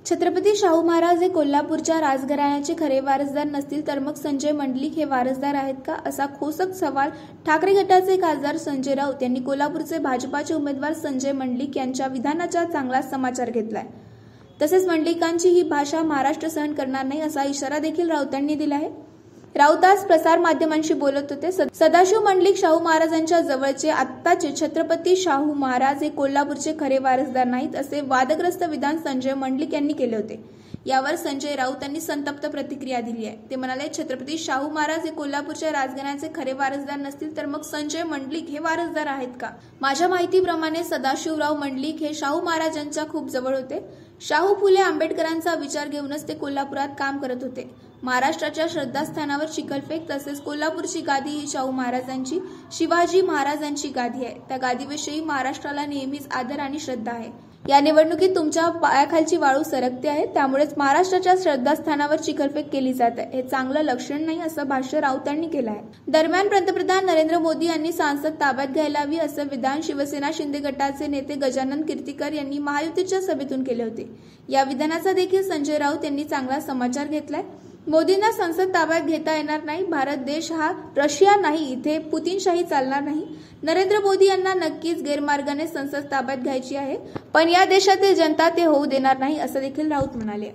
छत्रपती शाहू महाराज हे कोल्हापूरच्या राजघराण्याचे खरे वारसदार नसतील तर मग संजय मंडलिक हे वारसदार आहेत का, असा खोचक सवाल ठाकरे गटाचे खासदार संजय राऊत यांनी कोल्हापूरचे भाजपाचे उमेदवार संजय मंडलिक यांच्या विधानाचा चांगला समाचार घेतलाय। तसेच मंडलिकांची ही भाषा महाराष्ट्र सहन करणार नाही असा इशारा देखील राऊतांनी दिला आहे। राऊत आज प्रसार माध्यमांशी बोलत होते। सदाशिव मंडलिक शाहू महाराजांच्या जवळचे आत्ताचे छत्रपती शाहू महाराज हे कोल्हापूरचे खरे वारसदार नाहीत असे वादग्रस्त विधान संजय मंडलिक यांनी केले होते। यावर संजय राऊत यांनी संतप्त प्रतिक्रिया दिली आहे। ते म्हणाले, छत्रपती शाहू महाराज हे कोल्हापूरच्या राजघराण्याचे खरे वारसदार नसतील तर मग संजय मंडलिक हे वारसदार आहेत का? माझ्या माहितीप्रमाणे सदाशिवराव मंडलिक हे शाहू महाराजांच्या खूप जवळ होते। शाहू फुले आंबेडकरांचा विचार घेऊनच ते कोल्हापुरात काम करत होते। महाराष्ट्राच्या श्रद्धास्थानावर चिखलफेक तसेच कोल्हापूरची गादी ही शाहू महाराजांची, शिवाजी महाराजांची गादी आहे। त्या गादीविषयी महाराष्ट्राला नेहमीच आदर आणि श्रद्धा आहे। या निवडणुकीत तुमच्या पायाखालची वाळू सरकते आहे, त्यामुळेच महाराष्ट्राच्या श्रद्धास्थानावर चिखलफेक केली जाते। हे चांगलं लक्षण नाही असं भाष्य राऊतांनी केलं आहे। दरम्यान पंतप्रधान नरेंद्र मोदी यांनी संसद ताब्यात घ्यायला हवी असं विधान शिवसेना शिंदे गटाचे नेते गजानन कीर्तीकर यांनी महायुतीच्या सभेतून केले होते। या विधानाचा देखील संजय राऊत यांनी चांगला समाचार घेतलाय। मोदींना संसद ताब्यात घेता येणार नाही। भारत देश हा रशिया नाही, इथे पुतिनशाही चालणार नाही। नरेंद्र मोदी यांना नक्कीच गैरमार्गाने संसद ताब्यात घ्यायची आहे, पण या देशातील जनता ते होऊ देणार नाही असं देखील राऊत म्हणाले।